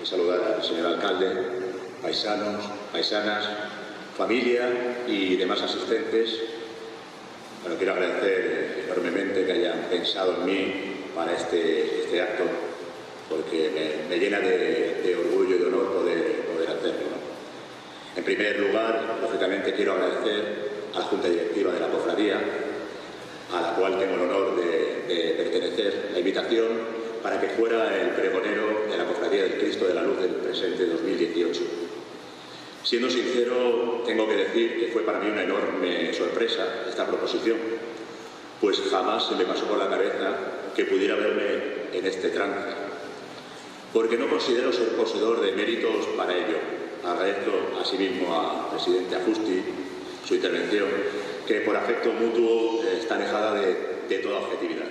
saludar al señor alcalde, paisanos, paisanas, familia y demás asistentes. Bueno, quiero agradecer enormemente que hayan pensado en mí para este acto, porque me llena de orgullo y de honor poder hacerlo, ¿no? En primer lugar, lógicamente, quiero agradecer a la Junta Directiva de la Cofradía, a la cual tengo el honor de pertenecer, la invitación para que fuera el pregonero de la Cofradía del Cristo de la Luz del presente 2018. Siendo sincero, tengo que decir que fue para mí una enorme sorpresa esta proposición, pues jamás se me pasó por la cabeza que pudiera verme en este trance, porque no considero ser poseedor de méritos para ello. Agradezco asimismo al presidente Ajusti su intervención, que por afecto mutuo está alejada de toda objetividad.